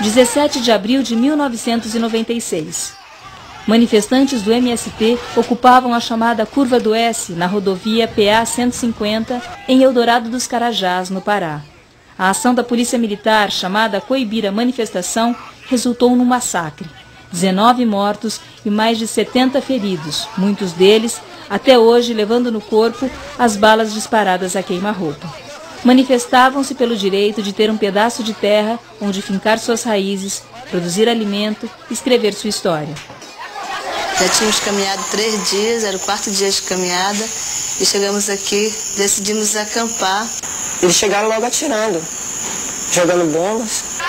(17 de abril de 1996). Manifestantes do MST ocupavam a chamada Curva do S, na rodovia PA 150, em Eldorado dos Carajás, no Pará. A ação da Polícia Militar, chamada Coibir a Manifestação, resultou num massacre. 19 mortos e mais de 70 feridos, muitos deles, até hoje, levando no corpo as balas disparadas a queima-roupa. Manifestavam-se pelo direito de ter um pedaço de terra onde fincar suas raízes, produzir alimento e escrever sua história. Já tínhamos caminhado 3 dias, era o 4º dia de caminhada, e chegamos aqui, decidimos acampar. Eles chegaram logo atirando, jogando bombas.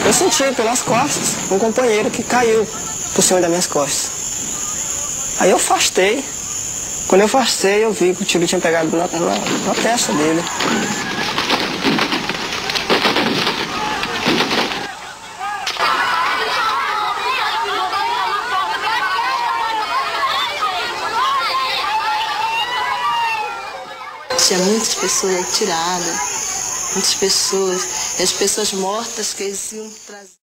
Eu senti pelas costas um companheiro que caiu por cima das minhas costas. Aí eu afastei. Quando eu afastei, eu vi que o tiro tinha pegado na testa dele. Tinha muitas pessoas atiradas, muitas pessoas, e as pessoas mortas que eles iam trazer.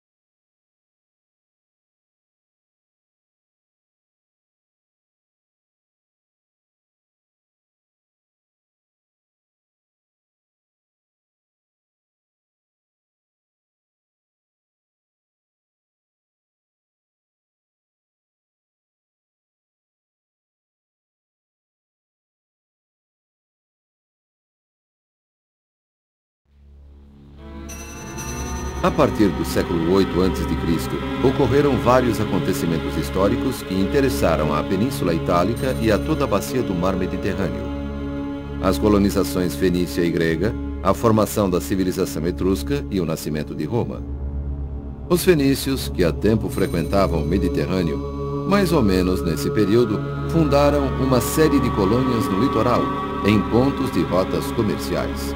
A partir do século VIII a.C., ocorreram vários acontecimentos históricos que interessaram a Península Itálica e a toda a bacia do Mar Mediterrâneo. As colonizações fenícia e grega, a formação da civilização etrusca e o nascimento de Roma. Os fenícios, que há tempo frequentavam o Mediterrâneo, mais ou menos nesse período, fundaram uma série de colônias no litoral, em pontos de rotas comerciais.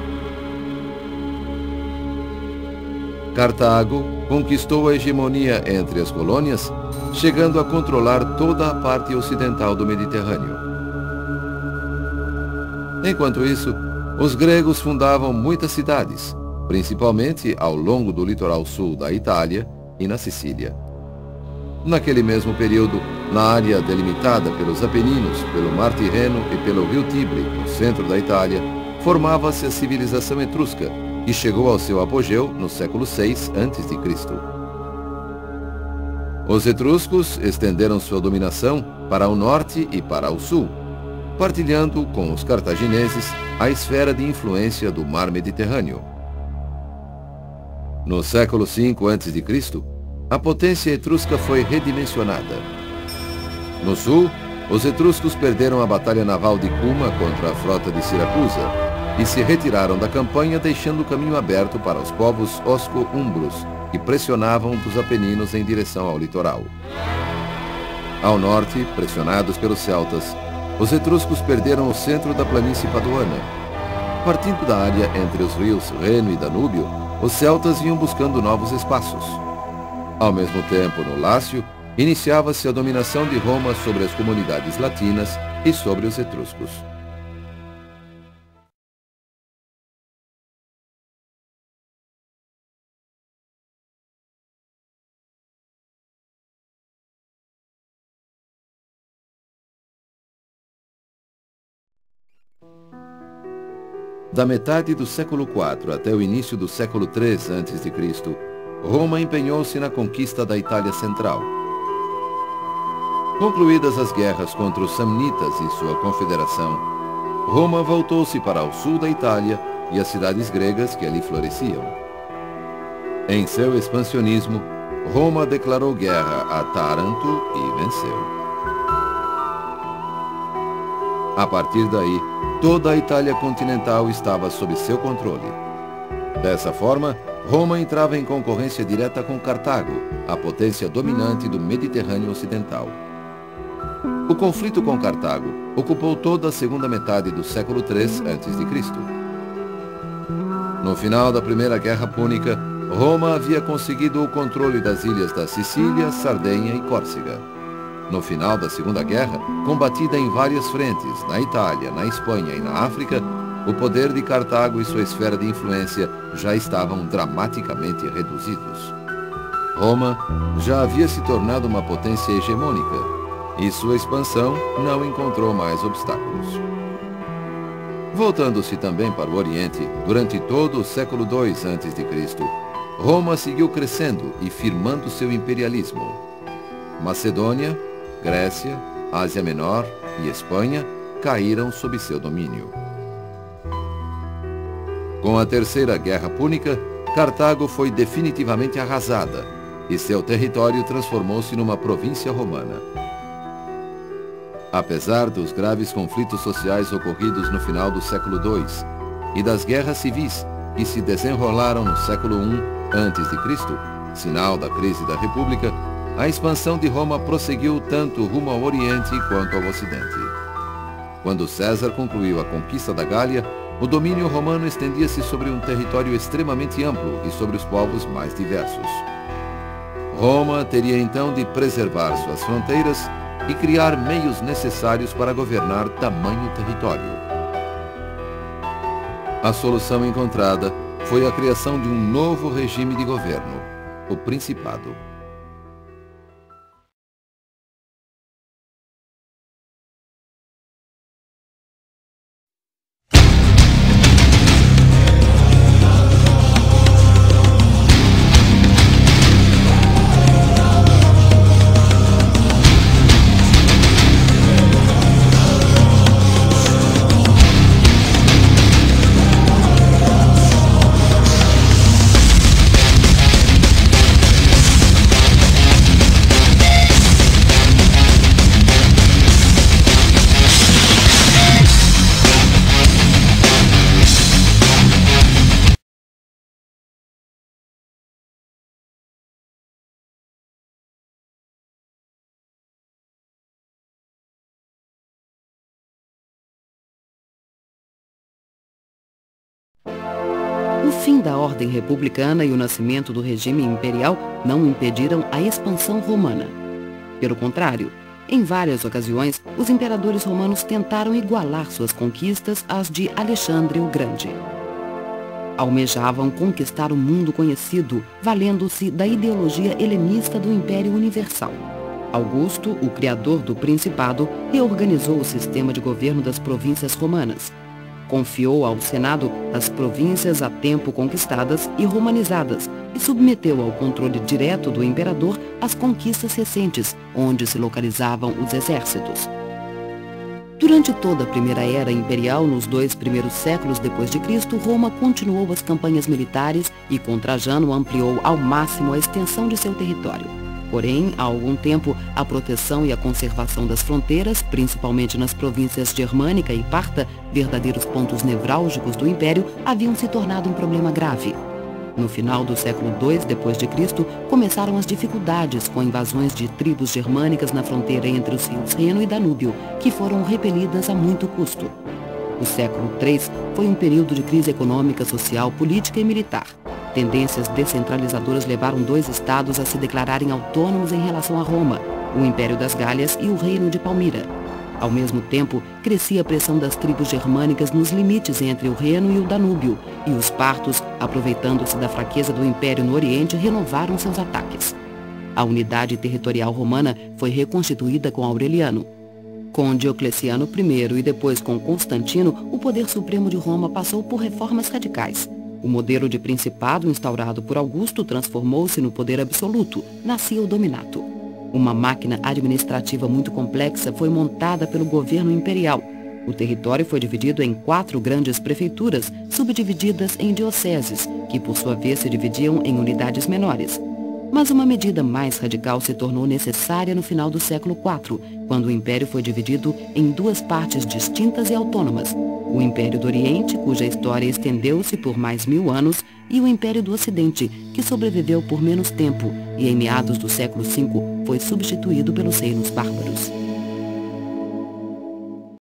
Cartago conquistou a hegemonia entre as colônias, chegando a controlar toda a parte ocidental do Mediterrâneo. Enquanto isso, os gregos fundavam muitas cidades, principalmente ao longo do litoral sul da Itália e na Sicília. Naquele mesmo período, na área delimitada pelos Apeninos, pelo Mar Tirreno e pelo rio Tibre, no centro da Itália, formava-se a civilização etrusca, que chegou ao seu apogeu no século VI a.C. Os etruscos estenderam sua dominação para o norte e para o sul, partilhando com os cartagineses a esfera de influência do mar Mediterrâneo. No século V a.C., a potência etrusca foi redimensionada. No sul, os etruscos perderam a batalha naval de Cuma contra a frota de Siracusa, e se retiraram da campanha, deixando o caminho aberto para os povos osco-umbros, que pressionavam dos Apeninos em direção ao litoral. Ao norte, pressionados pelos celtas, os etruscos perderam o centro da planície paduana. Partindo da área entre os rios Reno e Danúbio, os celtas vinham buscando novos espaços. Ao mesmo tempo, no Lácio, iniciava-se a dominação de Roma sobre as comunidades latinas e sobre os etruscos. Da metade do século IV até o início do século III a.C., Roma empenhou-se na conquista da Itália Central. Concluídas as guerras contra os samnitas e sua confederação, Roma voltou-se para o sul da Itália e as cidades gregas que ali floresciam. Em seu expansionismo, Roma declarou guerra a Taranto e venceu. A partir daí, toda a Itália continental estava sob seu controle. Dessa forma, Roma entrava em concorrência direta com Cartago, a potência dominante do Mediterrâneo Ocidental. O conflito com Cartago ocupou toda a segunda metade do século III a.C. No final da Primeira Guerra Púnica, Roma havia conseguido o controle das ilhas da Sicília, Sardenha e Córcega. No final da Segunda Guerra, combatida em várias frentes, na Itália, na Espanha e na África, o poder de Cartago e sua esfera de influência já estavam dramaticamente reduzidos. Roma já havia se tornado uma potência hegemônica e sua expansão não encontrou mais obstáculos. Voltando-se também para o Oriente, durante todo o século II a.C., Roma seguiu crescendo e firmando seu imperialismo. Macedônia, Grécia, Ásia Menor e Espanha caíram sob seu domínio. Com a Terceira Guerra Púnica, Cartago foi definitivamente arrasada e seu território transformou-se numa província romana. Apesar dos graves conflitos sociais ocorridos no final do século II e das guerras civis que se desenrolaram no século I a.C., sinal da crise da República, a expansão de Roma prosseguiu tanto rumo ao Oriente quanto ao Ocidente. Quando César concluiu a conquista da Gália, o domínio romano estendia-se sobre um território extremamente amplo e sobre os povos mais diversos. Roma teria então de preservar suas fronteiras e criar meios necessários para governar tamanho território. A solução encontrada foi a criação de um novo regime de governo, o Principado. O fim da ordem republicana e o nascimento do regime imperial não impediram a expansão romana. Pelo contrário, em várias ocasiões, os imperadores romanos tentaram igualar suas conquistas às de Alexandre o Grande. Almejavam conquistar o mundo conhecido, valendo-se da ideologia helenista do Império Universal. Augusto, o criador do Principado, reorganizou o sistema de governo das províncias romanas. Confiou ao Senado as províncias a tempo conquistadas e romanizadas e submeteu ao controle direto do imperador as conquistas recentes, onde se localizavam os exércitos. Durante toda a primeira era imperial, nos 2 primeiros séculos depois de Cristo, Roma continuou as campanhas militares e com Trajano ampliou ao máximo a extensão de seu território. Porém, há algum tempo, a proteção e a conservação das fronteiras, principalmente nas províncias Germânica e Parta, verdadeiros pontos nevrálgicos do Império, haviam se tornado um problema grave. No final do século II d.C., começaram as dificuldades com invasões de tribos germânicas na fronteira entre os rios Reno e Danúbio, que foram repelidas a muito custo. O século III foi um período de crise econômica, social, política e militar. Tendências descentralizadoras levaram 2 estados a se declararem autônomos em relação a Roma, o Império das Gálias e o Reino de Palmira. Ao mesmo tempo, crescia a pressão das tribos germânicas nos limites entre o Reno e o Danúbio, e os partos, aproveitando-se da fraqueza do Império no Oriente, renovaram seus ataques. A unidade territorial romana foi reconstituída com Aureliano. Com Diocleciano I e depois com Constantino, o poder supremo de Roma passou por reformas radicais. O modelo de principado instaurado por Augusto transformou-se no poder absoluto, nascia o dominato. Uma máquina administrativa muito complexa foi montada pelo governo imperial. O território foi dividido em 4 grandes prefeituras, subdivididas em dioceses, que por sua vez se dividiam em unidades menores. Mas uma medida mais radical se tornou necessária no final do século IV, quando o Império foi dividido em 2 partes distintas e autônomas. O Império do Oriente, cuja história estendeu-se por mais 1000 anos, e o Império do Ocidente, que sobreviveu por menos tempo e em meados do século V foi substituído pelos reinos bárbaros.